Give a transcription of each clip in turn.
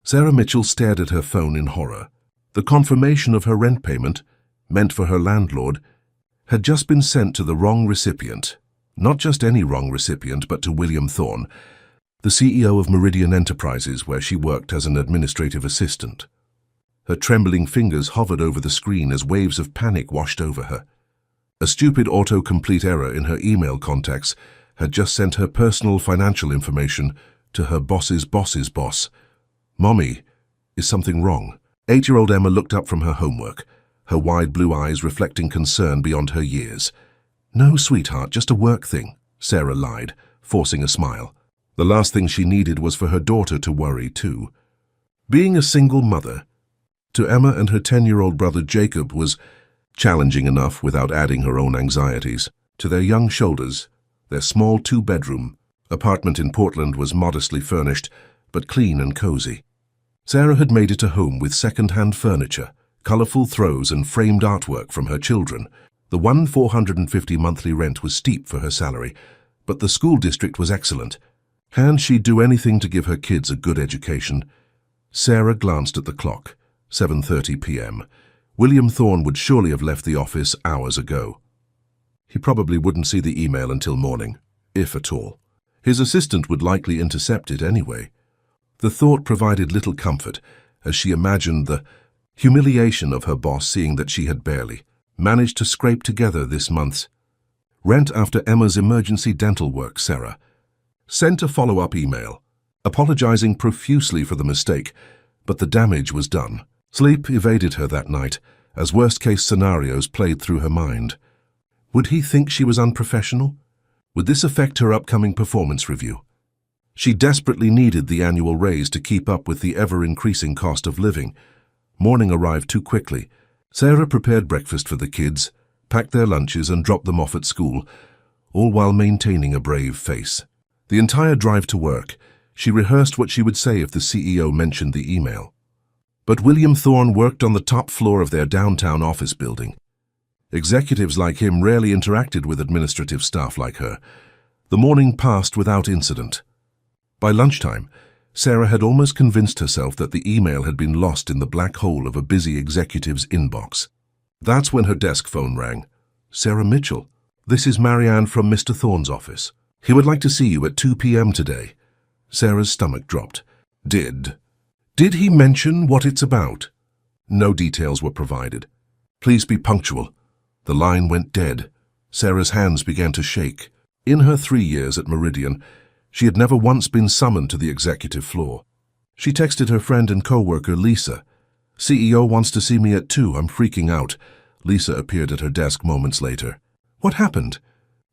Sarah Mitchell stared at her phone in horror. The confirmation of her rent payment, meant for her landlord, had just been sent to the wrong recipient. Not just any wrong recipient, but to William Thorne, the CEO of Meridian Enterprises, where she worked as an administrative assistant. Her trembling fingers hovered over the screen as waves of panic washed over her. A stupid autocomplete error in her email contacts had just sent her personal financial information to her boss's boss's boss. "Mommy, is something wrong?" 8-year-old Emma looked up from her homework, her wide blue eyes reflecting concern beyond her years. "No, sweetheart, just a work thing," Sarah lied, forcing a smile. The last thing she needed was for her daughter to worry too. Being a single mother, to Emma and her 10-year-old brother Jacob, was challenging enough without adding her own anxieties. To their young shoulders, their small 2-bedroom apartment in Portland was modestly furnished, but clean and cozy. Sarah had made it a home with second-hand furniture, colorful throws and framed artwork from her children. The $1,450 monthly rent was steep for her salary, but the school district was excellent. And she'd do anything to give her kids a good education. Sarah glanced at the clock. 7:30 p.m. William Thorne would surely have left the office hours ago. He probably wouldn't see the email until morning, if at all. His assistant would likely intercept it anyway. The thought provided little comfort as she imagined the humiliation of her boss seeing that she had barely managed to scrape together this month's rent after Emma's emergency dental work. Sarah sent a follow-up email, apologizing profusely for the mistake, but the damage was done. Sleep evaded her that night as worst-case scenarios played through her mind. Would he think she was unprofessional? Would this affect her upcoming performance review? She desperately needed the annual raise to keep up with the ever-increasing cost of living. Morning arrived too quickly. Sarah prepared breakfast for the kids, packed their lunches and dropped them off at school, all while maintaining a brave face. The entire drive to work, she rehearsed what she would say if the CEO mentioned the email. But William Thorne worked on the top floor of their downtown office building. Executives like him rarely interacted with administrative staff like her. The morning passed without incident. By lunchtime, Sarah had almost convinced herself that the email had been lost in the black hole of a busy executive's inbox. That's when her desk phone rang. "Sarah Mitchell, this is Marianne from Mr. Thorne's office. He would like to see you at 2 p.m. today." Sarah's stomach dropped. Did he mention what it's about? No details were provided. "Please be punctual." The line went dead. Sarah's hands began to shake. In her 3 years at Meridian, she had never once been summoned to the executive floor. She texted her friend and co-worker Lisa. "CEO wants to see me at 2. I'm freaking out." Lisa appeared at her desk moments later. "What happened?"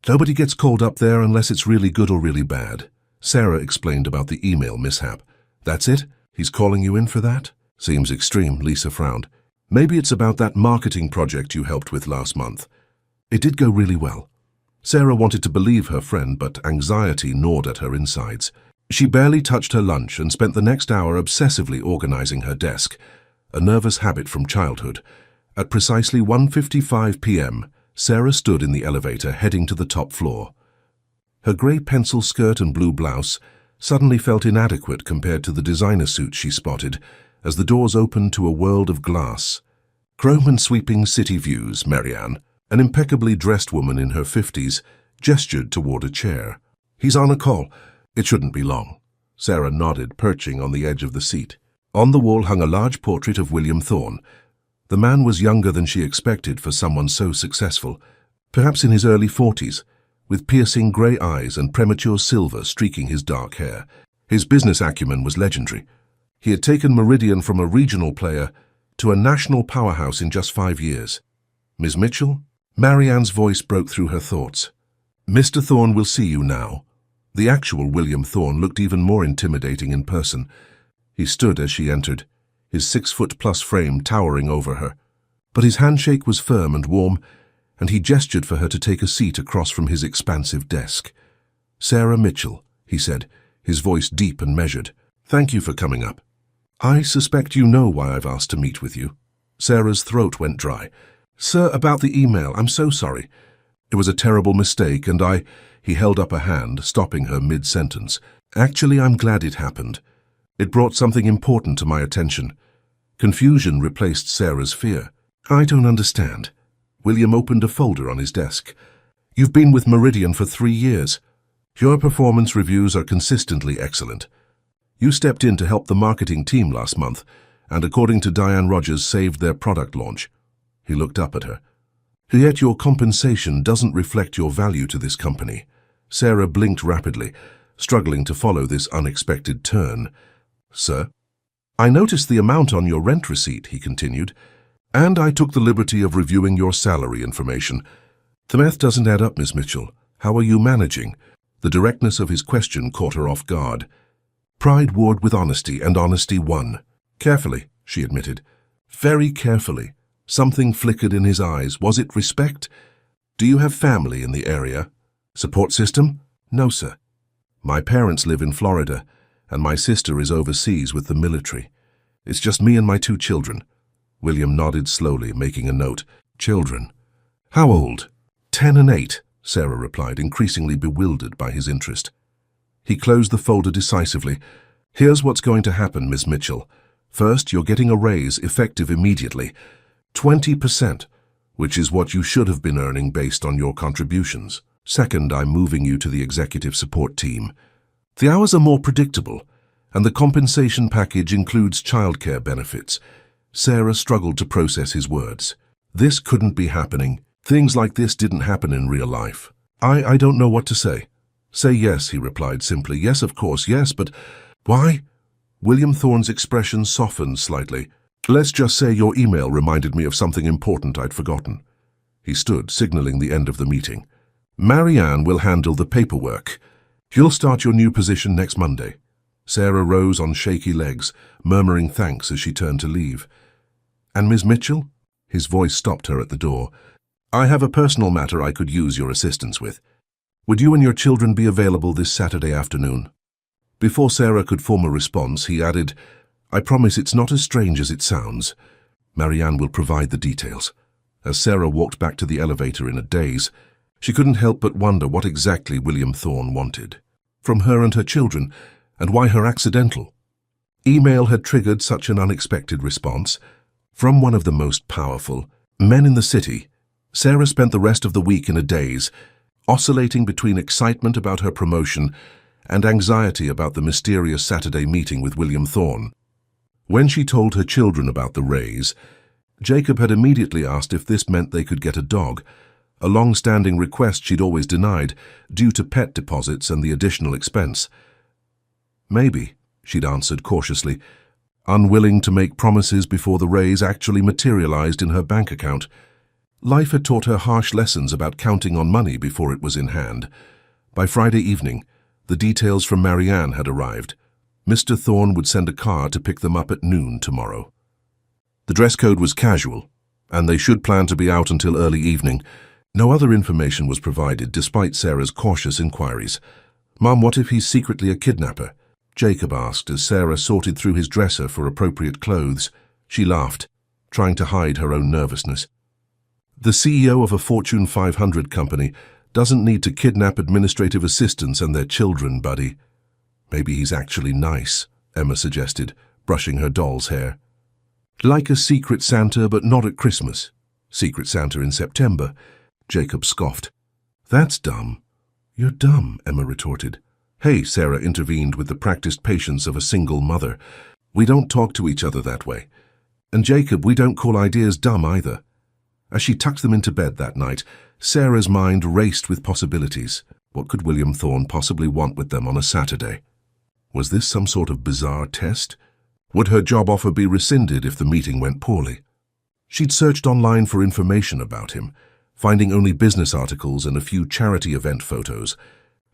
"Nobody gets called up there unless it's really good or really bad." Sarah explained about the email mishap. "That's it? He's calling you in for that?" "Seems extreme," Lisa frowned. "Maybe it's about that marketing project you helped with last month. It did go really well." Sarah wanted to believe her friend, but anxiety gnawed at her insides. She barely touched her lunch and spent the next hour obsessively organizing her desk, a nervous habit from childhood. At precisely 1:55 p.m., Sarah stood in the elevator heading to the top floor. Her gray pencil skirt and blue blouse suddenly felt inadequate compared to the designer suit she spotted as the doors opened to a world of glass. Chrome and sweeping city views. Marianne, an impeccably dressed woman in her 50s, gestured toward a chair. "He's on a call. It shouldn't be long." Sarah nodded, perching on the edge of the seat. On the wall hung a large portrait of William Thorne. The man was younger than she expected for someone so successful, perhaps in his early 40s, with piercing grey eyes and premature silver streaking his dark hair. His business acumen was legendary. He had taken Meridian from a regional player to a national powerhouse in just 5 years. "Ms. Mitchell?" Marianne's voice broke through her thoughts. "Mr. Thorne will see you now." The actual William Thorne looked even more intimidating in person. He stood as she entered, his 6-foot-plus frame towering over her. But his handshake was firm and warm, and he gestured for her to take a seat across from his expansive desk. "Sarah Mitchell," he said, his voice deep and measured. "Thank you for coming up. I suspect you know why I've asked to meet with you." Sarah's throat went dry. "Sir, about the email, I'm so sorry. It was a terrible mistake, and He held up a hand, stopping her mid-sentence. "Actually, I'm glad it happened. It brought something important to my attention. Confusion replaced Sarah's fear. I don't understand. William opened a folder on his desk. You've been with Meridian for 3 years. Your performance reviews are consistently excellent. You stepped in to help the marketing team last month, and according to Diane Rogers, saved their product launch. He looked up at her. Yet your compensation doesn't reflect your value to this company. Sarah blinked rapidly, struggling to follow this unexpected turn. Sir? I noticed the amount on your rent receipt, he continued, and I took the liberty of reviewing your salary information. The math doesn't add up, Miss Mitchell. How are you managing? The directness of his question caught her off guard. Pride warred with honesty, and honesty won. Carefully, she admitted. Very carefully. Something flickered in his eyes. Was it respect? Do you have family in the area? Support system? No, sir. My parents live in Florida, and my sister is overseas with the military. It's just me and my 2 children. William nodded slowly, making a note. Children. How old? 10 and 8, Sarah replied, increasingly bewildered by his interest. He closed the folder decisively. Here's what's going to happen, Miss Mitchell. First, you're getting a raise effective immediately. 20%, which is what you should have been earning based on your contributions. Second, I'm moving you to the executive support team. The hours are more predictable, and the compensation package includes childcare benefits. Sarah struggled to process his words. This couldn't be happening. Things like this didn't happen in real life. I don't know what to say. Say yes, he replied simply. Yes, of course, yes, but why? William Thorne's expression softened slightly. Let's just say your email reminded me of something important I'd forgotten. He stood, signaling the end of the meeting. Marianne will handle the paperwork. You'll start your new position next Monday. Sarah rose on shaky legs, murmuring thanks as she turned to leave. And Miss Mitchell? His voice stopped her at the door. I have a personal matter I could use your assistance with. Would you and your children be available this Saturday afternoon? Before Sarah could form a response, he added, I promise it's not as strange as it sounds. Marianne will provide the details. As Sarah walked back to the elevator in a daze, she couldn't help but wonder what exactly William Thorne wanted. From her and her children, and why her accidental. Email had triggered such an unexpected response. From one of the most powerful men in the city, Sarah spent the rest of the week in a daze, oscillating between excitement about her promotion and anxiety about the mysterious Saturday meeting with William Thorne. When she told her children about the raise, Jacob had immediately asked if this meant they could get a dog, a long-standing request she'd always denied due to pet deposits and the additional expense. Maybe, she'd answered cautiously, unwilling to make promises before the raise actually materialized in her bank account. Life had taught her harsh lessons about counting on money before it was in hand. By Friday evening, the details from Marianne had arrived. Mr. Thorne would send a car to pick them up at noon tomorrow. The dress code was casual, and they should plan to be out until early evening. No other information was provided, despite Sarah's cautious inquiries. Mom, what if he's secretly a kidnapper? Jacob asked as Sarah sorted through his dresser for appropriate clothes. She laughed, trying to hide her own nervousness. The CEO of a Fortune 500 company doesn't need to kidnap administrative assistants and their children, buddy. Maybe he's actually nice, Emma suggested, brushing her doll's hair. Like a Secret Santa, but not at Christmas. Secret Santa in September, Jacob scoffed. That's dumb. You're dumb, Emma retorted. Hey, Sarah intervened with the practiced patience of a single mother. We don't talk to each other that way. And Jacob, we don't call ideas dumb either. As she tucked them into bed that night, Sarah's mind raced with possibilities. What could William Thorne possibly want with them on a Saturday? Was this some sort of bizarre test? Would her job offer be rescinded if the meeting went poorly? She'd searched online for information about him, finding only business articles and a few charity event photos.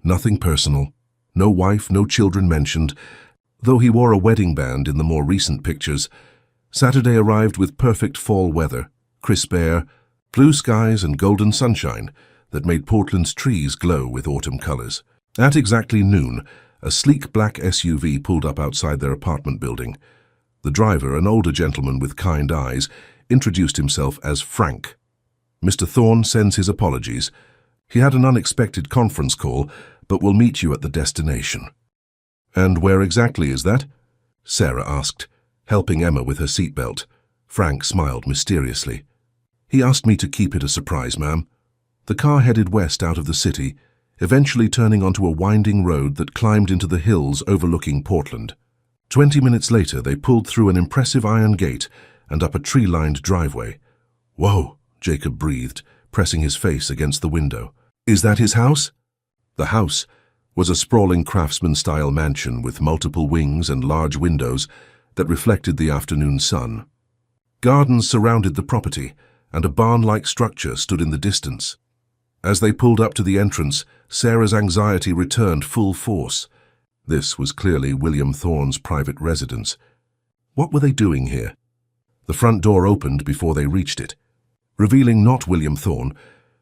Nothing personal, no wife, no children mentioned, though he wore a wedding band in the more recent pictures. Saturday arrived with perfect fall weather, crisp air, blue skies and golden sunshine that made Portland's trees glow with autumn colors. At exactly noon, a sleek black SUV pulled up outside their apartment building. The driver, an older gentleman with kind eyes, introduced himself as Frank. Mr. Thorne sends his apologies. He had an unexpected conference call, but will meet you at the destination. And where exactly is that? Sarah asked, helping Emma with her seatbelt. Frank smiled mysteriously. He asked me to keep it a surprise, ma'am. The car headed west out of the city, eventually turning onto a winding road that climbed into the hills overlooking Portland. 20 minutes later, they pulled through an impressive iron gate and up a tree-lined driveway. Whoa, Jacob breathed, pressing his face against the window. Is that his house? The house was a sprawling craftsman-style mansion with multiple wings and large windows that reflected the afternoon sun. Gardens surrounded the property, and a barn-like structure stood in the distance. As they pulled up to the entrance, Sarah's anxiety returned full force. This was clearly William Thorne's private residence. What were they doing here? The front door opened before they reached it, revealing not William Thorne,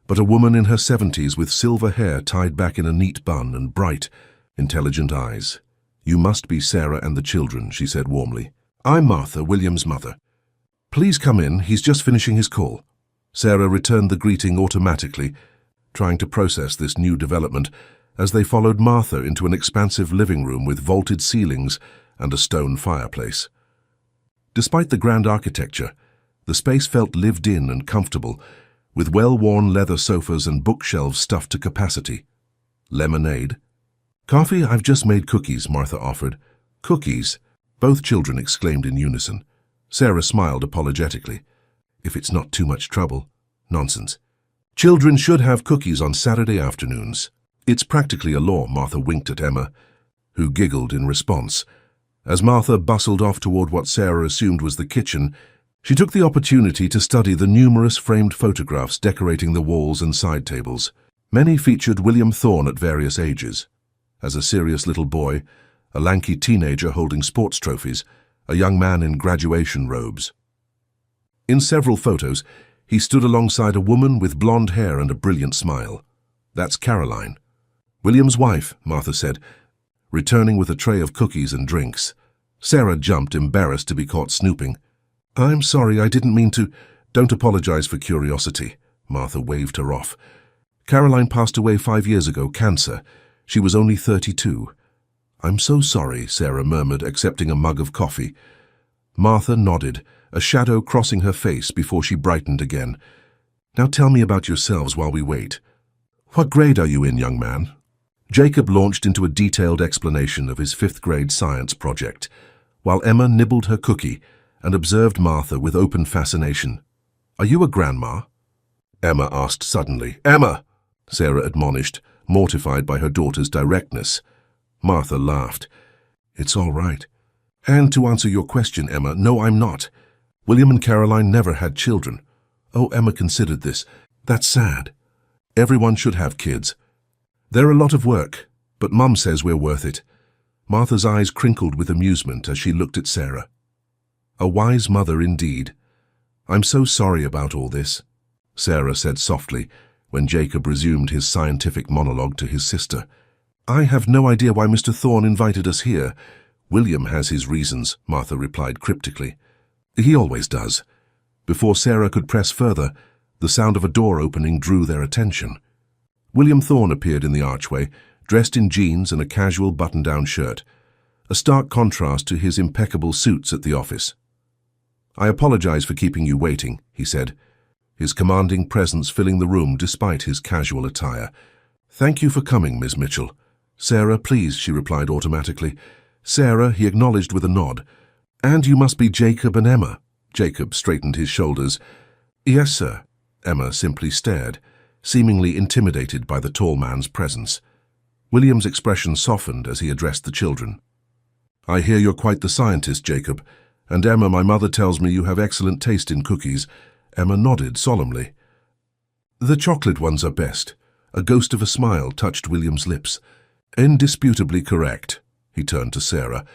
but a woman in her 70s with silver hair tied back in a neat bun and bright, intelligent eyes. You must be Sarah and the children, she said warmly. I'm Martha, William's mother. Please come in, he's just finishing his call. Sarah returned the greeting automatically, trying to process this new development as they followed Martha into an expansive living room with vaulted ceilings and a stone fireplace. Despite the grand architecture, the space felt lived in and comfortable, with well-worn leather sofas and bookshelves stuffed to capacity. Lemonade? Coffee? I've just made cookies, Martha offered. Cookies? Both children exclaimed in unison. Sarah smiled apologetically. If it's not too much trouble. Nonsense. Children should have cookies on Saturday afternoons. It's practically a law, Martha winked at Emma, who giggled in response. As Martha bustled off toward what Sarah assumed was the kitchen, she took the opportunity to study the numerous framed photographs decorating the walls and side tables. Many featured William Thorne at various ages. As a serious little boy, a lanky teenager holding sports trophies, a young man in graduation robes. In several photos, he stood alongside a woman with blonde hair and a brilliant smile. That's Caroline. William's wife, Martha said, returning with a tray of cookies and drinks. Sarah jumped, embarrassed to be caught snooping. I'm sorry, I didn't mean to. Don't apologize for curiosity. Martha waved her off. Caroline passed away 5 years ago, cancer. She was only 32. I'm so sorry, Sarah murmured, accepting a mug of coffee. Martha nodded, a shadow crossing her face before she brightened again. Now tell me about yourselves while we wait. What grade are you in, young man? Jacob launched into a detailed explanation of his 5th grade science project, while Emma nibbled her cookie and observed Martha with open fascination. Are you a grandma? Emma asked suddenly. Emma! Sarah admonished, mortified by her daughter's directness. Martha laughed. It's all right. And to answer your question, Emma, no, I'm not. William and Caroline never had children. Oh, Emma considered this. That's sad. Everyone should have kids. They're a lot of work, but Mum says we're worth it. Martha's eyes crinkled with amusement as she looked at Sarah. A wise mother indeed. I'm so sorry about all this, Sarah said softly when Jacob resumed his scientific monologue to his sister. I have no idea why Mr. Thorne invited us here. William has his reasons, Martha replied cryptically. He always does. Before Sarah could press further, the sound of a door opening drew their attention. William Thorne appeared in the archway, dressed in jeans and a casual button-down shirt, a stark contrast to his impeccable suits at the office. I apologize for keeping you waiting, he said, his commanding presence filling the room despite his casual attire. Thank you for coming, Miss Mitchell. Sarah, please, she replied automatically. Sarah, he acknowledged with a nod. And you must be Jacob and Emma. Jacob straightened his shoulders. Yes, sir. Emma simply stared, seemingly intimidated by the tall man's presence. William's expression softened as he addressed the children. I hear you're quite the scientist, Jacob. And Emma, my mother tells me you have excellent taste in cookies. Emma nodded solemnly. The chocolate ones are best. A ghost of a smile touched William's lips. Indisputably correct. He turned to Sarah.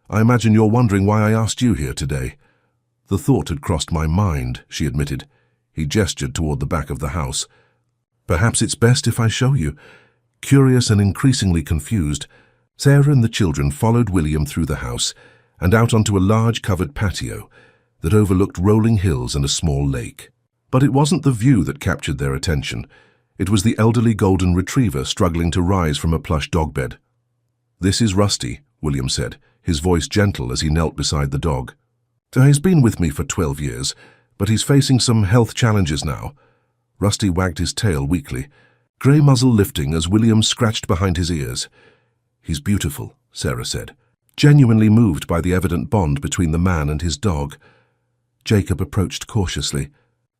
I imagine you're wondering why I asked you here today. The thought had crossed my mind, she admitted. He gestured toward the back of the house. Perhaps it's best if I show you. Curious and increasingly confused, Sarah and the children followed William through the house and out onto a large covered patio that overlooked rolling hills and a small lake. But it wasn't the view that captured their attention. It was the elderly golden retriever struggling to rise from a plush dog bed. This is Rusty, William said, his voice gentle as he knelt beside the dog. He's been with me for 12 years, but he's facing some health challenges now. Rusty wagged his tail weakly, grey muzzle lifting as William scratched behind his ears. He's beautiful, Sarah said, genuinely moved by the evident bond between the man and his dog. Jacob approached cautiously.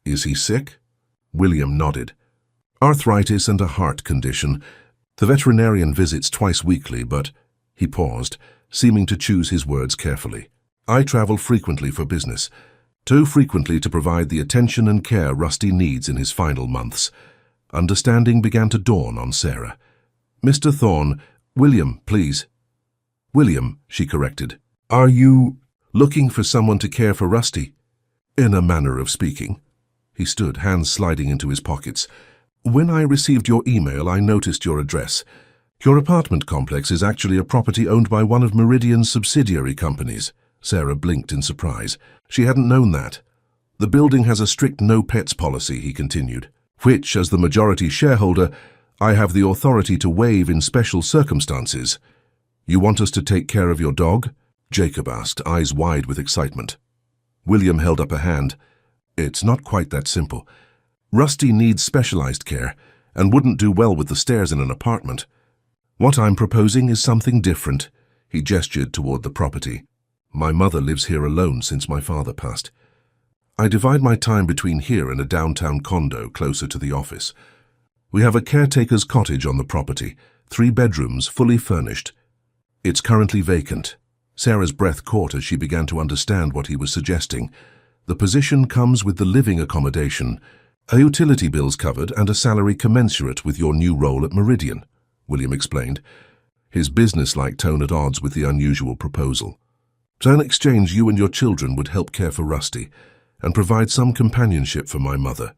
Is he sick? William nodded. Arthritis and a heart condition. The veterinarian visits twice weekly, but... He paused, seeming to choose his words carefully. I travel frequently for business, too frequently to provide the attention and care Rusty needs in his final months. Understanding began to dawn on Sarah. Mr. Thorne, William, please. William, she corrected. Are you looking for someone to care for Rusty? In a manner of speaking. He stood, hands sliding into his pockets. When I received your email, I noticed your address. Your apartment complex is actually a property owned by one of Meridian's subsidiary companies. Sarah blinked in surprise. She hadn't known that. The building has a strict no-pets policy, he continued, which, as the majority shareholder, I have the authority to waive in special circumstances. You want us to take care of your dog? Jacob asked, eyes wide with excitement. William held up a hand. It's not quite that simple. Rusty needs specialized care and wouldn't do well with the stairs in an apartment. What I'm proposing is something different. He gestured toward the property. My mother lives here alone since my father passed. I divide my time between here and a downtown condo closer to the office. We have a caretaker's cottage on the property, 3 bedrooms, fully furnished. It's currently vacant. Sarah's breath caught as she began to understand what he was suggesting. The position comes with the living accommodation, a utility bills covered, and a salary commensurate with your new role at Meridian, William explained, his business-like tone at odds with the unusual proposal. So in exchange, you and your children would help care for Rusty and provide some companionship for my mother,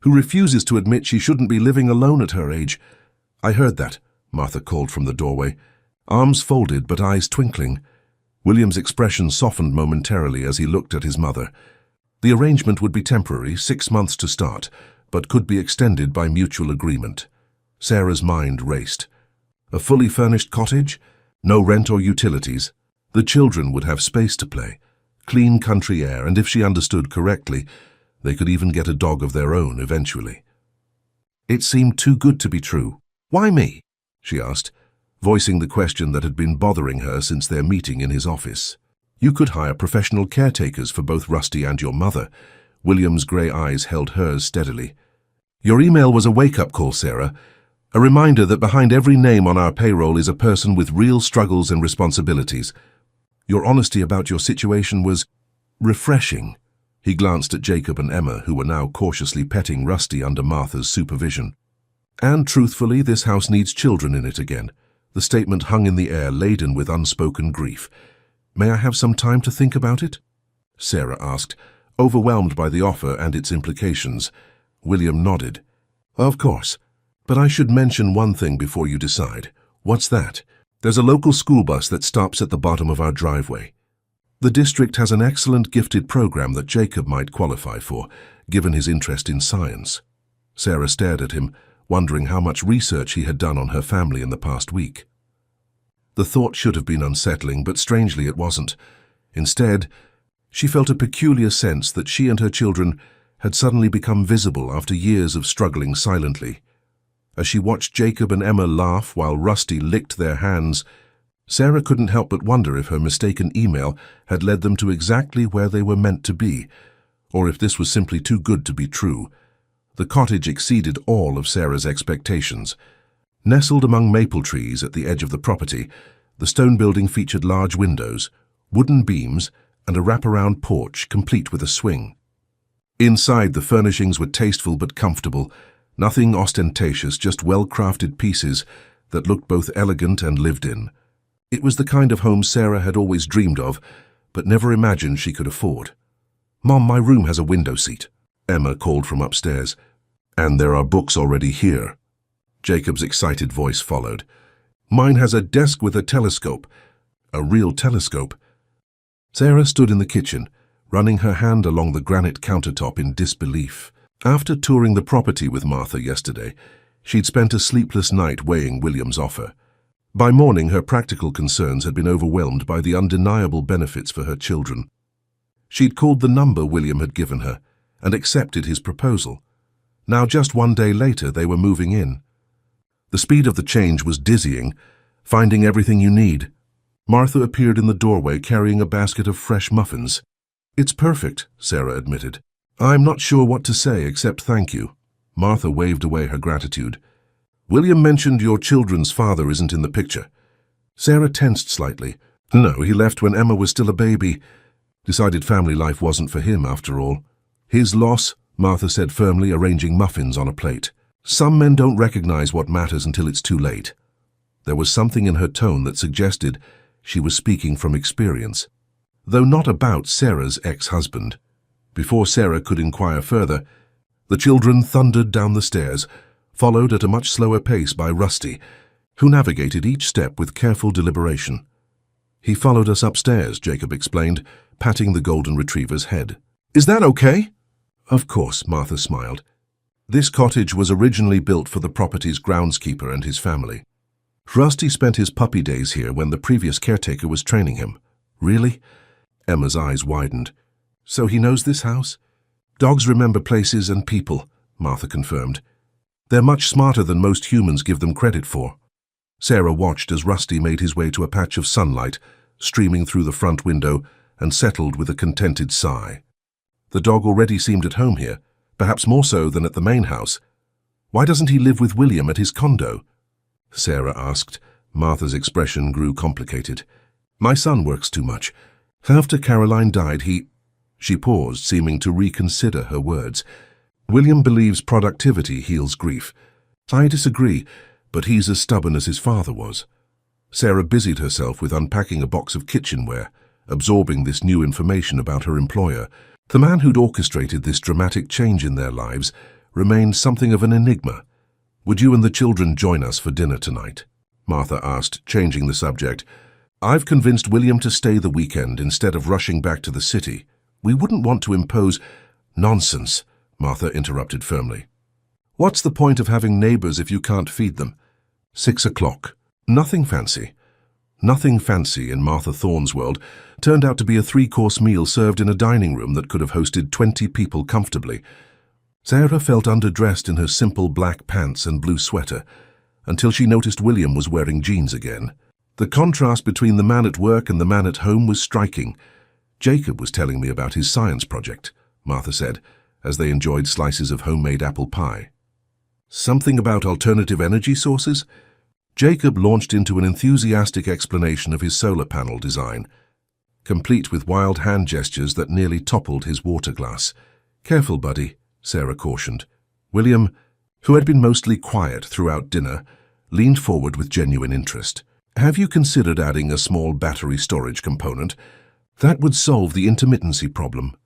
who refuses to admit she shouldn't be living alone at her age. I heard that, Martha called from the doorway, arms folded but eyes twinkling. William's expression softened momentarily as he looked at his mother. The arrangement would be temporary, 6 months to start, but could be extended by mutual agreement. Sarah's mind raced. A fully furnished cottage? No rent or utilities. The children would have space to play, clean country air, and if she understood correctly, they could even get a dog of their own eventually. It seemed too good to be true. Why me? She asked, voicing the question that had been bothering her since their meeting in his office. You could hire professional caretakers for both Rusty and your mother. William's grey eyes held hers steadily. Your email was a wake-up call, Sarah. A reminder that behind every name on our payroll is a person with real struggles and responsibilities. Your honesty about your situation was refreshing. He glanced at Jacob and Emma, who were now cautiously petting Rusty under Martha's supervision. And truthfully, this house needs children in it again. The statement hung in the air, laden with unspoken grief. May I have some time to think about it? Sarah asked, overwhelmed by the offer and its implications. William nodded. Of course. But I should mention one thing before you decide. What's that? There's a local school bus that stops at the bottom of our driveway. The district has an excellent gifted program that Jacob might qualify for, given his interest in science. Sarah stared at him, wondering how much research he had done on her family in the past week. The thought should have been unsettling, but strangely it wasn't. Instead, she felt a peculiar sense that she and her children had suddenly become visible after years of struggling silently. As she watched Jacob and Emma laugh while Rusty licked their hands, Sarah couldn't help but wonder if her mistaken email had led them to exactly where they were meant to be, or if this was simply too good to be true. The cottage exceeded all of Sarah's expectations. Nestled among maple trees at the edge of the property, the stone building featured large windows, wooden beams, and a wraparound porch complete with a swing. Inside, the furnishings were tasteful but comfortable, nothing ostentatious, just well-crafted pieces that looked both elegant and lived in. It was the kind of home Sarah had always dreamed of, but never imagined she could afford. Mom, my room has a window seat, Emma called from upstairs. And there are books already here. Jacob's excited voice followed. Mine has a desk with a telescope. A real telescope. Sarah stood in the kitchen, running her hand along the granite countertop in disbelief. After touring the property with Martha yesterday, she'd spent a sleepless night weighing William's offer. By morning, her practical concerns had been overwhelmed by the undeniable benefits for her children. She'd called the number William had given her and accepted his proposal. Now, just one day later, they were moving in. The speed of the change was dizzying, finding everything you need. Martha appeared in the doorway carrying a basket of fresh muffins. "It's perfect," Sarah admitted. "I'm not sure what to say except thank you." Martha waved away her gratitude. "William mentioned your children's father isn't in the picture." Sarah tensed slightly. "No, he left when Emma was still a baby. Decided family life wasn't for him after all." "His loss," Martha said firmly, arranging muffins on a plate. "Some men don't recognize what matters until it's too late." There was something in her tone that suggested she was speaking from experience, though not about Sarah's ex-husband. Before Sarah could inquire further, the children thundered down the stairs, followed at a much slower pace by Rusty, who navigated each step with careful deliberation. "He followed us upstairs," Jacob explained, patting the golden retriever's head. "Is that okay?" "Of course," Martha smiled. "This cottage was originally built for the property's groundskeeper and his family. Rusty spent his puppy days here when the previous caretaker was training him." "Really?" Emma's eyes widened. "So he knows this house?" "Dogs remember places and people," Martha confirmed. "They're much smarter than most humans give them credit for." Sarah watched as Rusty made his way to a patch of sunlight, streaming through the front window, and settled with a contented sigh. The dog already seemed at home here, perhaps more so than at the main house. "Why doesn't he live with William at his condo?" Sarah asked. Martha's expression grew complicated. "My son works too much. After Caroline died, She paused, seeming to reconsider her words. "William believes productivity heals grief. I disagree, but he's as stubborn as his father was." Sarah busied herself with unpacking a box of kitchenware, absorbing this new information about her employer. The man who'd orchestrated this dramatic change in their lives remained something of an enigma. "Would you and the children join us for dinner tonight?" Martha asked, changing the subject. "I've convinced William to stay the weekend instead of rushing back to the city. We wouldn't want to impose—" "Nonsense," Martha interrupted firmly. "What's the point of having neighbors if you can't feed them?" 6 o'clock. Nothing fancy. Nothing fancy in Martha Thorne's world turned out to be a 3-course meal served in a dining room that could have hosted 20 people comfortably. Sarah felt underdressed in her simple black pants and blue sweater, until she noticed William was wearing jeans again. The contrast between the man at work and the man at home was striking. "Jacob was telling me about his science project," Martha said, as they enjoyed slices of homemade apple pie. "Something about alternative energy sources?" Jacob launched into an enthusiastic explanation of his solar panel design, complete with wild hand gestures that nearly toppled his water glass. "Careful, buddy," Sarah cautioned. William, who had been mostly quiet throughout dinner, leaned forward with genuine interest. "Have you considered adding a small battery storage component? That would solve the intermittency problem."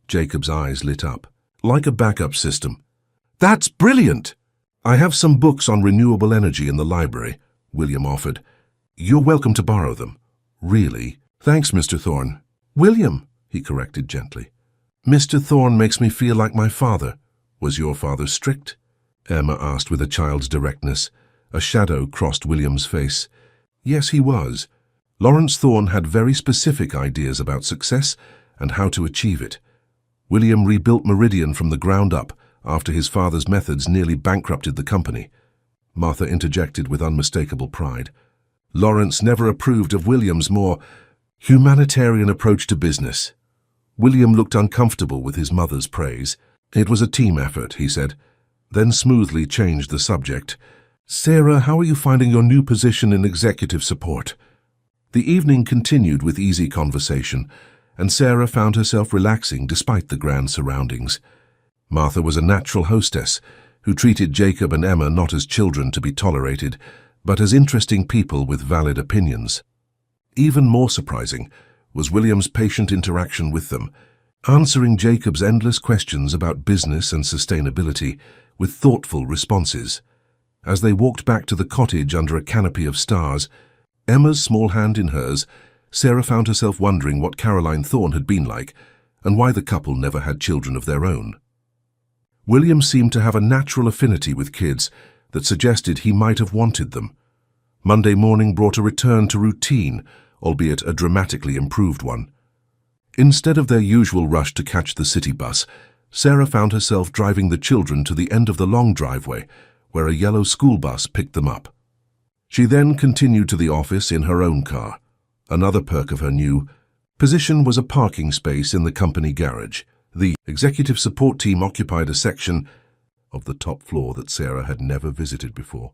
Jacob's eyes lit up. "Like a backup system." "That's brilliant!" "I have some books on renewable energy in the library," William offered. "You're welcome to borrow them." "Really? Thanks, Mr. Thorne." "William," he corrected gently. "Mr. Thorne makes me feel like my father." "Was your father strict?" Emma asked with a child's directness. A shadow crossed William's face. "Yes, he was. Lawrence Thorne had very specific ideas about success and how to achieve it. William rebuilt Meridian from the ground up after his father's methods nearly bankrupted the company." Martha interjected with unmistakable pride. "Lawrence never approved of William's more humanitarian approach to business." William looked uncomfortable with his mother's praise. "It was a team effort," he said, then smoothly changed the subject. "Sarah, how are you finding your new position in executive support?" The evening continued with easy conversation, and Sarah found herself relaxing despite the grand surroundings. Martha was a natural hostess who treated Jacob and Emma not as children to be tolerated, but as interesting people with valid opinions. Even more surprising was William's patient interaction with them, answering Jacob's endless questions about business and sustainability with thoughtful responses. As they walked back to the cottage under a canopy of stars, Emma's small hand in hers, Sarah found herself wondering what Caroline Thorne had been like and why the couple never had children of their own. William seemed to have a natural affinity with kids that suggested he might have wanted them. Monday morning brought a return to routine, albeit a dramatically improved one. Instead of their usual rush to catch the city bus, Sarah found herself driving the children to the end of the long driveway, where a yellow school bus picked them up. She then continued to the office in her own car. Another perk of her new position was a parking space in the company garage. The executive support team occupied a section of the top floor that Sarah had never visited before.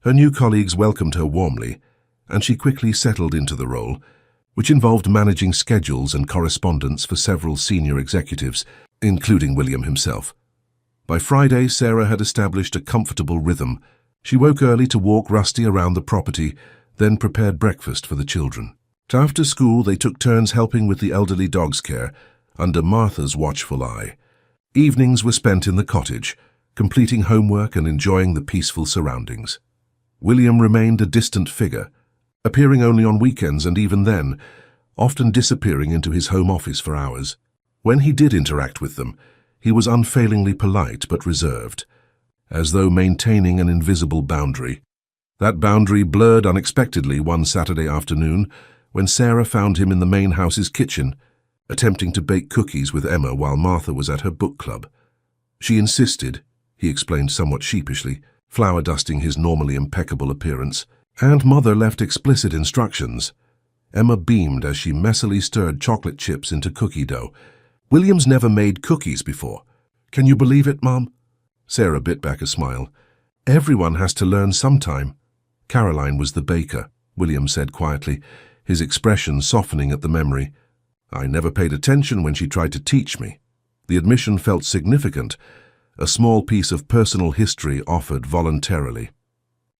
Her new colleagues welcomed her warmly, and she quickly settled into the role, which involved managing schedules and correspondence for several senior executives, including William himself. By Friday, Sarah had established a comfortable rhythm. She woke early to walk Rusty around the property, then prepared breakfast for the children. After school, they took turns helping with the elderly dog's care, under Martha's watchful eye. Evenings were spent in the cottage, completing homework and enjoying the peaceful surroundings. William remained a distant figure, appearing only on weekends and even then, often disappearing into his home office for hours. When he did interact with them, he was unfailingly polite but reserved, as though maintaining an invisible boundary. That boundary blurred unexpectedly one Saturday afternoon when Sarah found him in the main house's kitchen, attempting to bake cookies with Emma while Martha was at her book club. She insisted, he explained somewhat sheepishly, flour dusting his normally impeccable appearance, and Mother left explicit instructions. Emma beamed as she messily stirred chocolate chips into cookie dough. William's never made cookies before. Can you believe it, Mom? Sarah bit back a smile. Everyone has to learn sometime. Caroline was the baker, William said quietly, his expression softening at the memory. I never paid attention when she tried to teach me. The admission felt significant, a small piece of personal history offered voluntarily.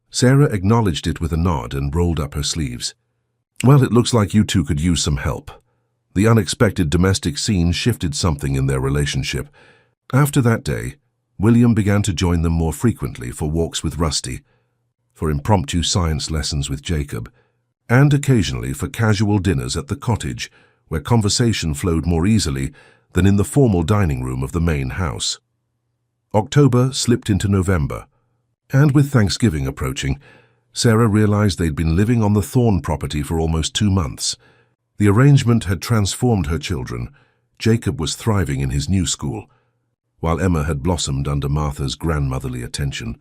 Sarah acknowledged it with a nod and rolled up her sleeves. Well, it looks like you two could use some help. The unexpected domestic scene shifted something in their relationship. After that day, William began to join them more frequently for walks with Rusty, for impromptu science lessons with Jacob, and occasionally for casual dinners at the cottage, where conversation flowed more easily than in the formal dining room of the main house. October slipped into November, and with Thanksgiving approaching, Sarah realized they'd been living on the Thorne property for almost 2 months. The arrangement had transformed her children. Jacob was thriving in his new school, while Emma had blossomed under Martha's grandmotherly attention.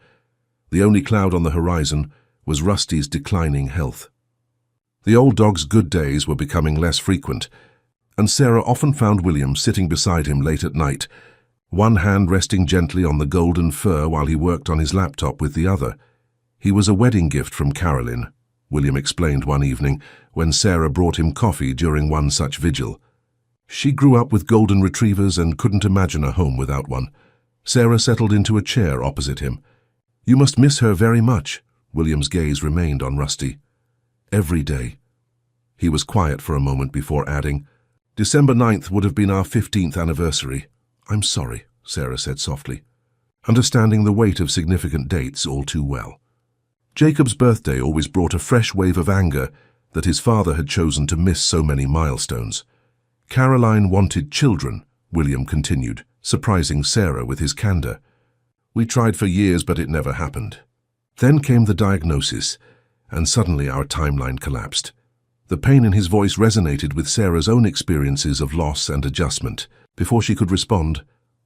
The only cloud on the horizon was Rusty's declining health. The old dog's good days were becoming less frequent, and Sarah often found William sitting beside him late at night, one hand resting gently on the golden fur while he worked on his laptop with the other. He was a wedding gift from Caroline, William explained one evening when Sarah brought him coffee during one such vigil. She grew up with golden retrievers and couldn't imagine a home without one. Sarah settled into a chair opposite him. You must miss her very much. William's gaze remained on Rusty. Every day. He was quiet for a moment before adding, December 9th would have been our 15th anniversary. I'm sorry, Sarah said softly, understanding the weight of significant dates all too well. Jacob's birthday always brought a fresh wave of anger that his father had chosen to miss so many milestones. Caroline wanted children, William continued, surprising Sarah with his candor. We tried for years, but it never happened. Then came the diagnosis, and suddenly our timeline collapsed. The pain in his voice resonated with Sarah's own experiences of loss and adjustment. Before she could respond,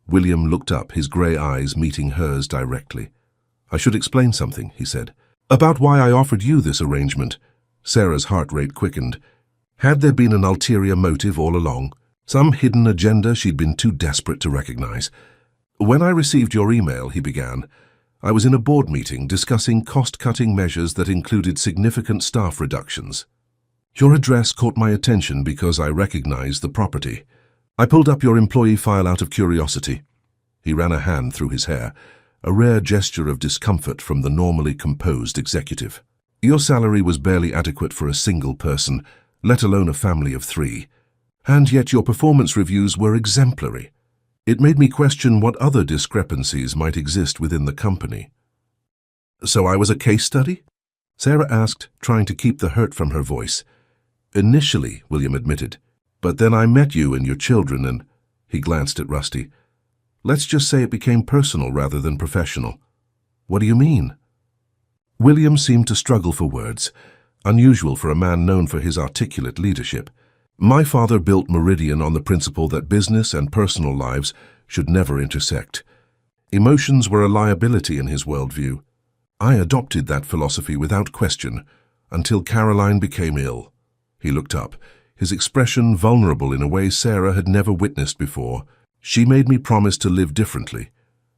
William looked up, his grey eyes meeting hers directly. I should explain something, he said, about why I offered you this arrangement. Sarah's heart rate quickened. Had there been an ulterior motive all along? Some hidden agenda she'd been too desperate to recognize? When I received your email, he began, I was in a board meeting discussing cost-cutting measures that included significant staff reductions. Your address caught my attention because I recognized the property. I pulled up your employee file out of curiosity. He ran a hand through his hair, a rare gesture of discomfort from the normally composed executive. Your salary was barely adequate for a single person, let alone a family of 3, and yet your performance reviews were exemplary. It made me question what other discrepancies might exist within the company. So I was a case study? Sarah asked, trying to keep the hurt from her voice. Initially, William admitted, but then I met you and your children and... He glanced at Rusty. Let's just say it became personal rather than professional. What do you mean? William seemed to struggle for words, unusual for a man known for his articulate leadership. My father built Meridian on the principle that business and personal lives should never intersect. Emotions were a liability in his worldview. I adopted that philosophy without question, until Caroline became ill. He looked up, his expression vulnerable in a way Sarah had never witnessed before. She made me promise to live differently,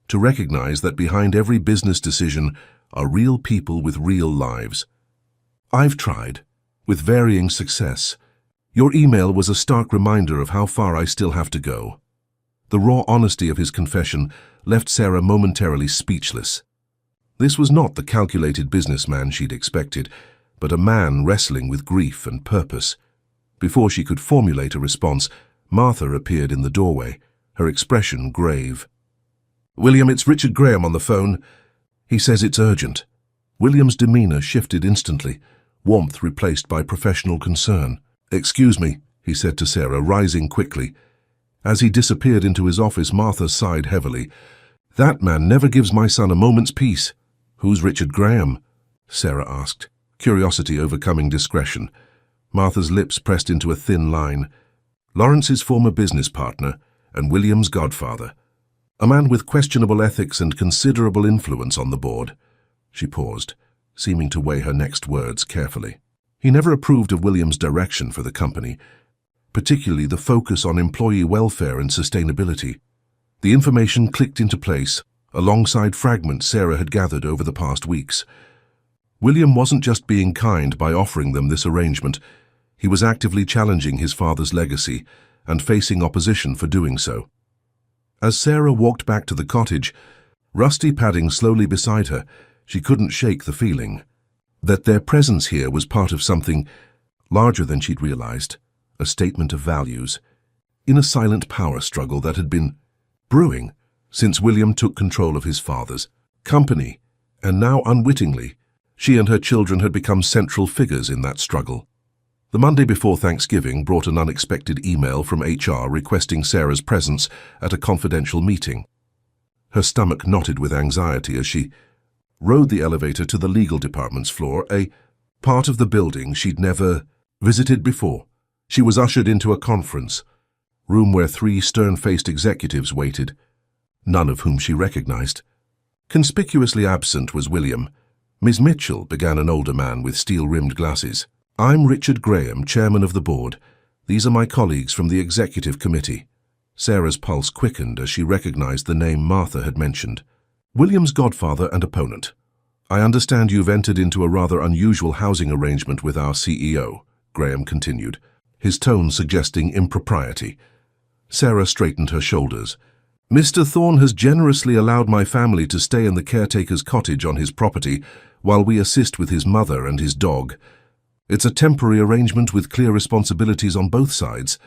to recognize that behind every business decision are real people with real lives. I've tried, with varying success. Your email was a stark reminder of how far I still have to go. The raw honesty of his confession left Sarah momentarily speechless. This was not the calculated businessman she'd expected, but a man wrestling with grief and purpose. Before she could formulate a response, Martha appeared in the doorway, her expression grave. "William, it's Richard Graham on the phone. He says it's urgent." William's demeanor shifted instantly, warmth replaced by professional concern. "Excuse me," he said to Sarah, rising quickly. As he disappeared into his office, Martha sighed heavily. "That man never gives my son a moment's peace." "Who's Richard Graham?" Sarah asked, curiosity overcoming discretion. Martha's lips pressed into a thin line. "Lawrence's former business partner and William's godfather. A man with questionable ethics and considerable influence on the board." She paused, seeming to weigh her next words carefully. He never approved of William's direction for the company, particularly the focus on employee welfare and sustainability. The information clicked into place, alongside fragments Sarah had gathered over the past weeks. William wasn't just being kind by offering them this arrangement. He was actively challenging his father's legacy and facing opposition for doing so. As Sarah walked back to the cottage, Rusty padding slowly beside her, she couldn't shake the feeling that their presence here was part of something larger than she'd realized, a statement of values, in a silent power struggle that had been brewing since William took control of his father's company, and now unwittingly, she and her children had become central figures in that struggle. The Monday before Thanksgiving brought an unexpected email from HR requesting Sarah's presence at a confidential meeting. Her stomach knotted with anxiety as she rode the elevator to the legal department's floor, a part of the building she'd never visited before. She was ushered into a conference room where 3 stern-faced executives waited, none of whom she recognized. Conspicuously absent was William. "Ms. Mitchell," began an older man with steel-rimmed glasses. "I'm Richard Graham, chairman of the board. These are my colleagues from the executive committee." Sarah's pulse quickened as she recognized the name Martha had mentioned. "William's godfather and opponent. I understand you've entered into a rather unusual housing arrangement with our CEO," Graham continued, his tone suggesting impropriety. Sarah straightened her shoulders. "Mr. Thorne has generously allowed my family to stay in the caretaker's cottage on his property while we assist with his mother and his dog. It's a temporary arrangement with clear responsibilities on both sides."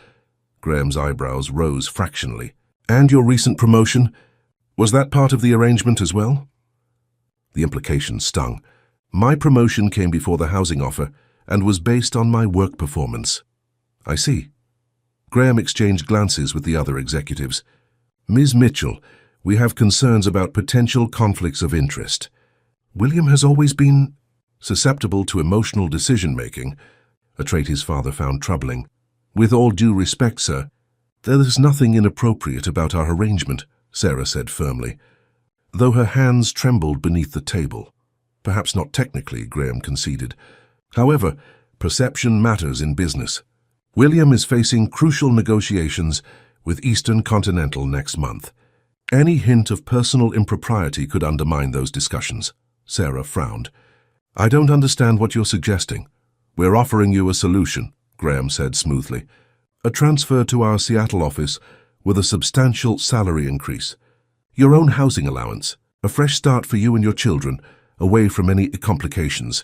Graham's eyebrows rose fractionally. "And your recent promotion? Was that part of the arrangement as well?" The implication stung. "My promotion came before the housing offer and was based on my work performance." "I see." Graham exchanged glances with the other executives. "Ms. Mitchell, we have concerns about potential conflicts of interest. William has always been susceptible to emotional decision-making, a trait his father found troubling. With all due respect, sir, there is nothing inappropriate about our arrangement," Sarah said firmly, though her hands trembled beneath the table. "Perhaps not technically," Graham conceded. "However, perception matters in business. William is facing crucial negotiations with Eastern Continental next month. Any hint of personal impropriety could undermine those discussions." Sarah frowned. "I don't understand what you're suggesting." "We're offering you a solution," Graham said smoothly. "A transfer to our Seattle office with a substantial salary increase. Your own housing allowance, a fresh start for you and your children, away from any complications."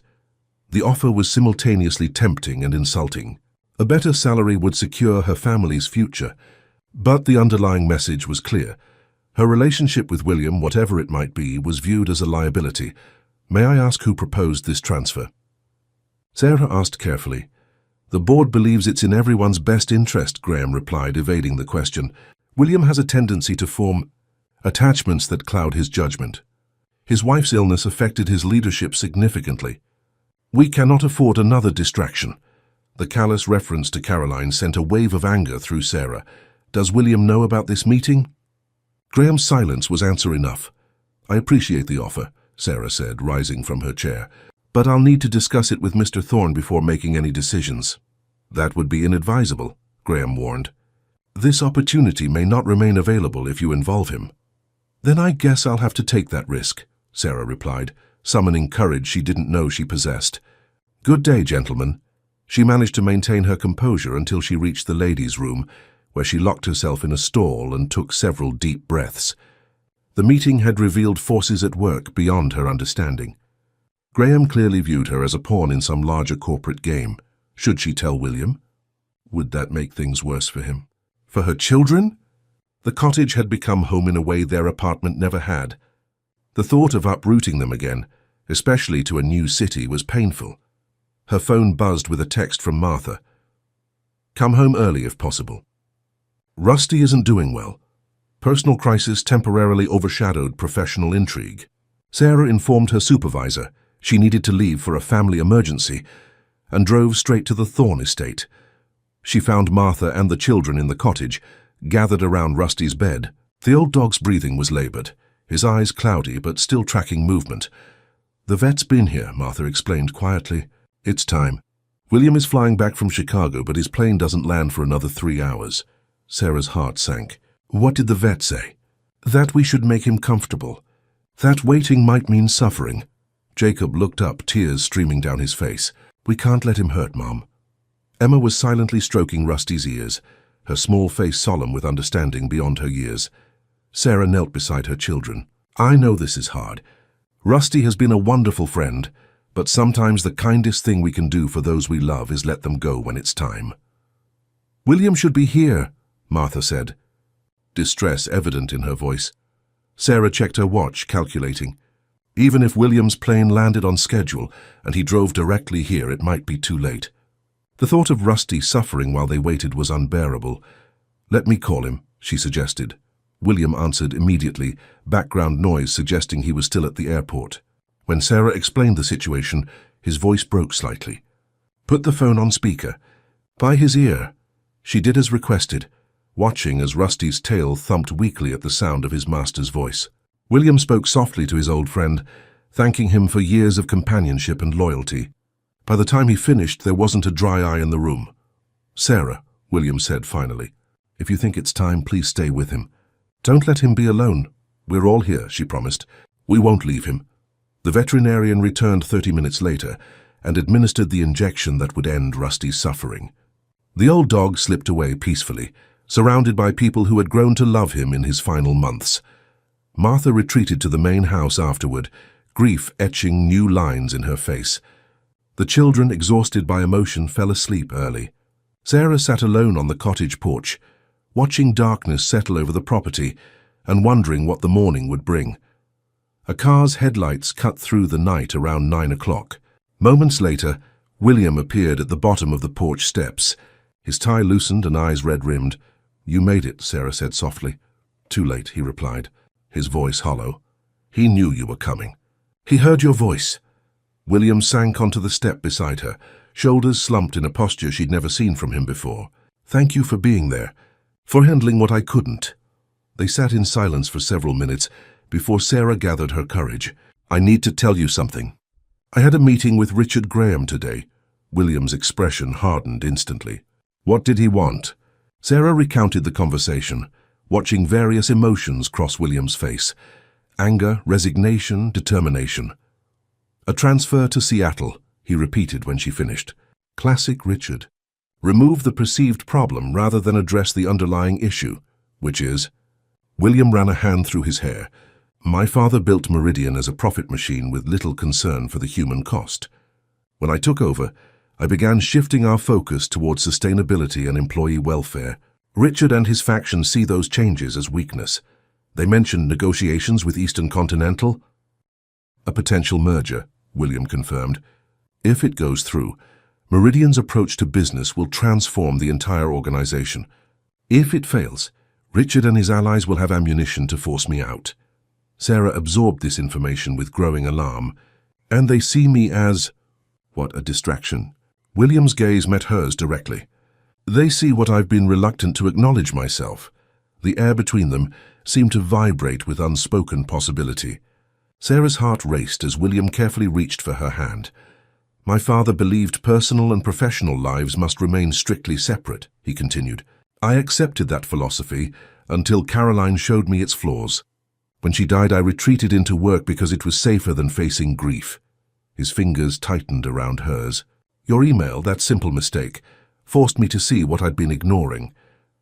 The offer was simultaneously tempting and insulting. A better salary would secure her family's future, but the underlying message was clear. Her relationship with William, whatever it might be, was viewed as a liability. "May I ask who proposed this transfer?" Sarah asked carefully. "The board believes it's in everyone's best interest," Graham replied, evading the question. "William has a tendency to form attachments that cloud his judgment. His wife's illness affected his leadership significantly. We cannot afford another distraction. The callous reference to Caroline sent a wave of anger through Sarah. Does William know about this meeting? Graham's silence was answer enough. I appreciate the offer, Sarah said, rising from her chair, but I'll need to discuss it with Mr. Thorne before making any decisions. That would be inadvisable, Graham warned. This opportunity may not remain available if you involve him. Then I guess I'll have to take that risk, Sarah replied, summoning courage she didn't know she possessed. Good day, gentlemen. She managed to maintain her composure until she reached the ladies' room, where she locked herself in a stall and took several deep breaths. The meeting had revealed forces at work beyond her understanding. Graham clearly viewed her as a pawn in some larger corporate game. Should she tell William? Would that make things worse for him? For her children? The cottage had become home in a way their apartment never had. The thought of uprooting them again, especially to a new city, was painful. Her phone buzzed with a text from Martha. Come home early if possible. Rusty isn't doing well. Personal crisis temporarily overshadowed professional intrigue. Sarah informed her supervisor she needed to leave for a family emergency and drove straight to the Thorne estate. She found Martha and the children in the cottage, gathered around Rusty's bed. The old dog's breathing was labored, his eyes cloudy but still tracking movement. The vet's been here, Martha explained quietly. It's time. William is flying back from Chicago, but his plane doesn't land for another 3 hours. Sarah's heart sank. What did the vet say? That we should make him comfortable. That waiting might mean suffering. Jacob looked up, tears streaming down his face. We can't let him hurt, Mom. Emma was silently stroking Rusty's ears, her small face solemn with understanding beyond her years. Sarah knelt beside her children. I know this is hard. Rusty has been a wonderful friend, but sometimes the kindest thing we can do for those we love is let them go when it's time. William should be here, Martha said, distress evident in her voice. Sarah checked her watch, calculating. Even if William's plane landed on schedule and he drove directly here, it might be too late. The thought of Rusty suffering while they waited was unbearable. Let me call him, she suggested. William answered immediately, background noise suggesting he was still at the airport. When Sarah explained the situation, his voice broke slightly. Put the phone on speaker. By his ear. She did as requested, watching as Rusty's tail thumped weakly at the sound of his master's voice. William spoke softly to his old friend, thanking him for years of companionship and loyalty. By the time he finished, there wasn't a dry eye in the room. Sarah, William said finally, if you think it's time, please stay with him. Don't let him be alone. We're all here, she promised. We won't leave him. The veterinarian returned 30 minutes later and administered the injection that would end Rusty's suffering. The old dog slipped away peacefully, surrounded by people who had grown to love him in his final months. Martha retreated to the main house afterward, grief etching new lines in her face. The children, exhausted by emotion, fell asleep early. Sarah sat alone on the cottage porch, watching darkness settle over the property and wondering what the morning would bring. A car's headlights cut through the night around 9 o'clock. Moments later, William appeared at the bottom of the porch steps, his tie loosened and eyes red-rimmed. You made it, Sarah said softly. Too late, he replied, his voice hollow. He knew you were coming. He heard your voice. William sank onto the step beside her, shoulders slumped in a posture she'd never seen from him before. Thank you for being there, for handling what I couldn't. They sat in silence for several minutes before Sarah gathered her courage. I need to tell you something. I had a meeting with Richard Graham today. William's expression hardened instantly. What did he want? Sarah recounted the conversation, watching various emotions cross William's face. Anger, resignation, determination. A transfer to Seattle, he repeated when she finished. Classic Richard. Remove the perceived problem rather than address the underlying issue, which is... William ran a hand through his hair. My father built Meridian as a profit machine with little concern for the human cost. When I took over, I began shifting our focus towards sustainability and employee welfare. Richard and his faction see those changes as weakness. They mentioned negotiations with Eastern Continental. A potential merger, William confirmed. If it goes through, Meridian's approach to business will transform the entire organization. If it fails, Richard and his allies will have ammunition to force me out. Sarah absorbed this information with growing alarm. And they see me as… What a distraction. William's gaze met hers directly. They see what I've been reluctant to acknowledge myself. The air between them seemed to vibrate with unspoken possibility. Sarah's heart raced as William carefully reached for her hand. My father believed personal and professional lives must remain strictly separate, he continued. I accepted that philosophy until Caroline showed me its flaws. When she died, I retreated into work because it was safer than facing grief. His fingers tightened around hers. Your email, that simple mistake, forced me to see what I'd been ignoring.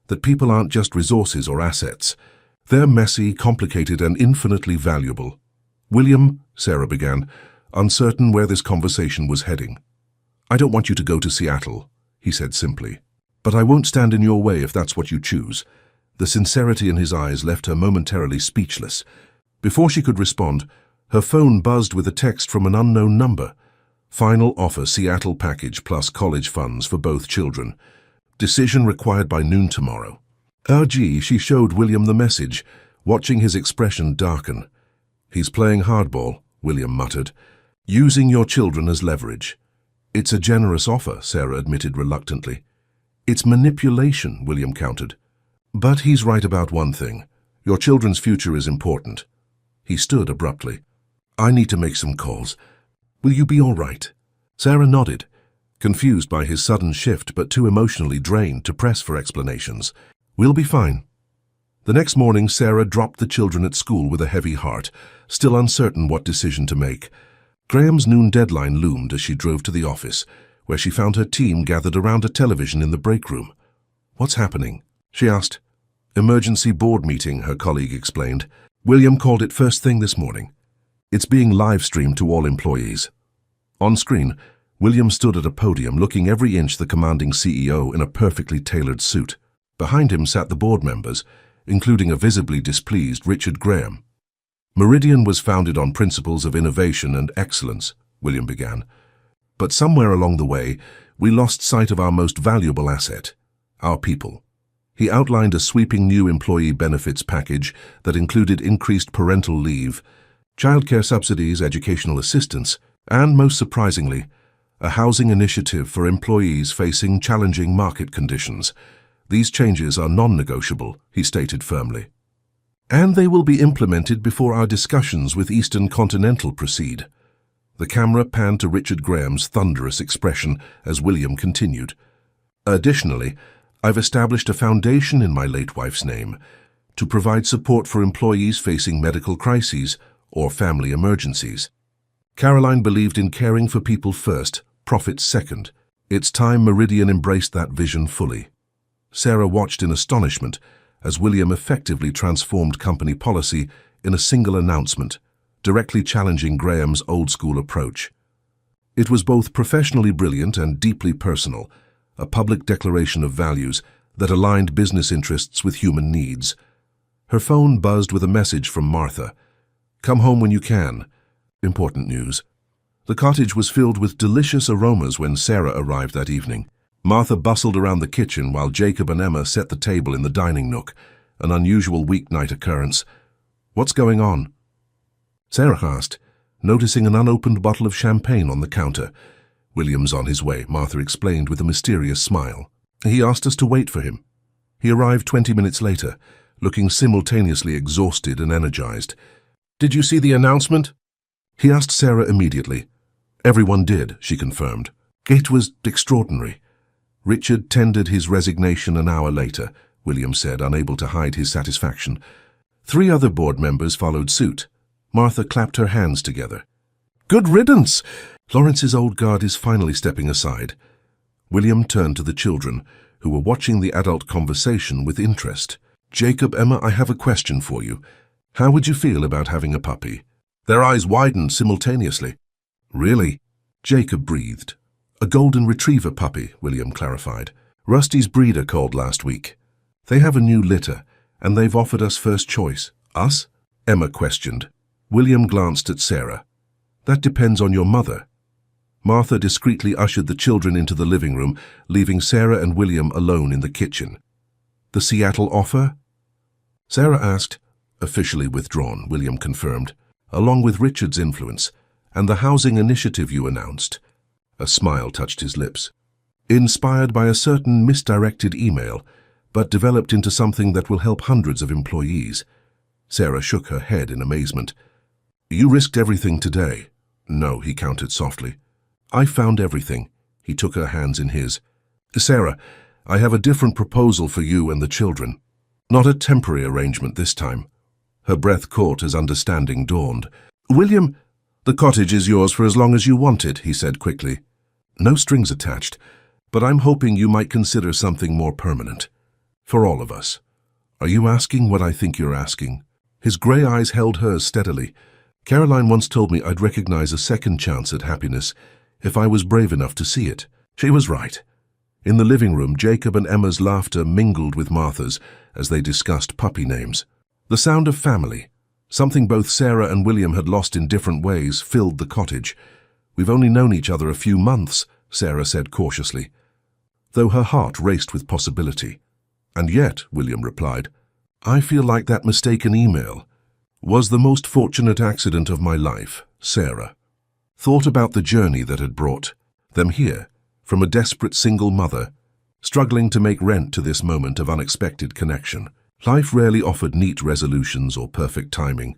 That people aren't just resources or assets. They're messy, complicated, and infinitely valuable. William, Sarah began, uncertain where this conversation was heading. I don't want you to go to Seattle, he said simply. But I won't stand in your way if that's what you choose. The sincerity in his eyes left her momentarily speechless. Before she could respond, her phone buzzed with a text from an unknown number. Final offer, Seattle package plus college funds for both children. Decision required by noon tomorrow. Gee, she showed William the message, watching his expression darken. He's playing hardball, William muttered. Using your children as leverage. It's a generous offer, Sarah admitted reluctantly. It's manipulation, William countered. But he's right about one thing. Your children's future is important. He stood abruptly. I need to make some calls. Will you be all right? Sarah nodded, confused by his sudden shift but too emotionally drained to press for explanations. We'll be fine. The next morning, Sarah dropped the children at school with a heavy heart, still uncertain what decision to make. Graham's noon deadline loomed as she drove to the office, where she found her team gathered around a television in the break room. What's happening? She asked. Emergency board meeting, her colleague explained. William called it first thing this morning. It's being live-streamed to all employees. On screen, William stood at a podium looking every inch the commanding CEO in a perfectly tailored suit. Behind him sat the board members, including a visibly displeased Richard Graham. Meridian was founded on principles of innovation and excellence, William began. But somewhere along the way, we lost sight of our most valuable asset, our people. He outlined a sweeping new employee benefits package that included increased parental leave, childcare subsidies, educational assistance, and, most surprisingly, a housing initiative for employees facing challenging market conditions. These changes are non-negotiable, he stated firmly. And they will be implemented before our discussions with Eastern Continental proceed. The camera panned to Richard Graham's thunderous expression as William continued. Additionally, I've established a foundation in my late wife's name to provide support for employees facing medical crises or family emergencies. Caroline believed in caring for people first, profits second. It's time Meridian embraced that vision fully. Sarah watched in astonishment as William effectively transformed company policy in a single announcement, directly challenging Graham's old-school approach. It was both professionally brilliant and deeply personal, a public declaration of values that aligned business interests with human needs. Her phone buzzed with a message from Martha. Come home when you can. Important news. The cottage was filled with delicious aromas when Sarah arrived that evening. Martha bustled around the kitchen while Jacob and Emma set the table in the dining nook, an unusual weeknight occurrence. What's going on? Sarah asked, noticing an unopened bottle of champagne on the counter. William's on his way, Martha explained with a mysterious smile. He asked us to wait for him. He arrived 20 minutes later, looking simultaneously exhausted and energized. Did you see the announcement? He asked Sarah immediately. Everyone did, she confirmed. It was extraordinary. Richard tendered his resignation an hour later, William said, unable to hide his satisfaction. 3 other board members followed suit. Martha clapped her hands together. Good riddance! Lawrence's old guard is finally stepping aside. William turned to the children, who were watching the adult conversation with interest. Jacob, Emma, I have a question for you. How would you feel about having a puppy? Their eyes widened simultaneously. Really? Jacob breathed. A golden retriever puppy, William clarified. Rusty's breeder called last week. They have a new litter, and they've offered us first choice. Us? Emma questioned. William glanced at Sarah. That depends on your mother. Martha discreetly ushered the children into the living room, leaving Sarah and William alone in the kitchen. The Seattle offer? Sarah asked, Officially withdrawn, William confirmed, along with Richard's influence and the housing initiative you announced. A smile touched his lips. Inspired by a certain misdirected email, but developed into something that will help hundreds of employees. Sarah shook her head in amazement. You risked everything today. No, he countered softly. I found everything. He took her hands in his. Sarah, I have a different proposal for you and the children. Not a temporary arrangement this time. Her breath caught as understanding dawned. William, the cottage is yours for as long as you want it, he said quickly. No strings attached, but I'm hoping you might consider something more permanent. For all of us. Are you asking what I think you're asking? His grey eyes held hers steadily. Caroline once told me I'd recognize a second chance at happiness if I was brave enough to see it. She was right. In the living room, Jacob and Emma's laughter mingled with Martha's as they discussed puppy names. The sound of family, something both Sarah and William had lost in different ways, filled the cottage. We've only known each other a few months, Sarah said cautiously, though her heart raced with possibility. And yet, William replied, I feel like that mistaken email was the most fortunate accident of my life, Sarah. Thought about the journey that had brought them here, from a desperate single mother, struggling to make rent to this moment of unexpected connection. Life rarely offered neat resolutions or perfect timing,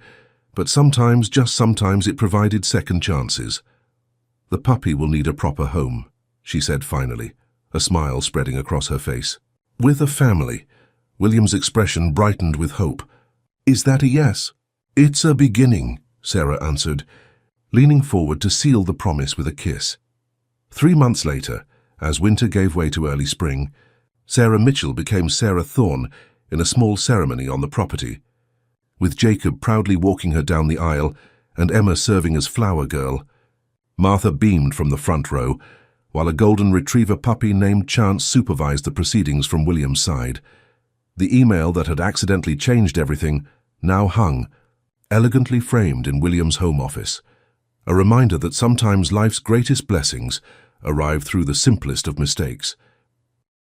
but sometimes, just sometimes, it provided second chances. The puppy will need a proper home, she said finally, a smile spreading across her face. With a family. William's expression brightened with hope. Is that a yes? It's a beginning, Sarah answered, leaning forward to seal the promise with a kiss. 3 months later, as winter gave way to early spring, Sarah Mitchell became Sarah Thorne in a small ceremony on the property, with Jacob proudly walking her down the aisle and Emma serving as flower girl. Martha beamed from the front row, while a golden retriever puppy named Chance supervised the proceedings from William's side. The email that had accidentally changed everything now hung, elegantly framed in William's home office, a reminder that sometimes life's greatest blessings arrive through the simplest of mistakes.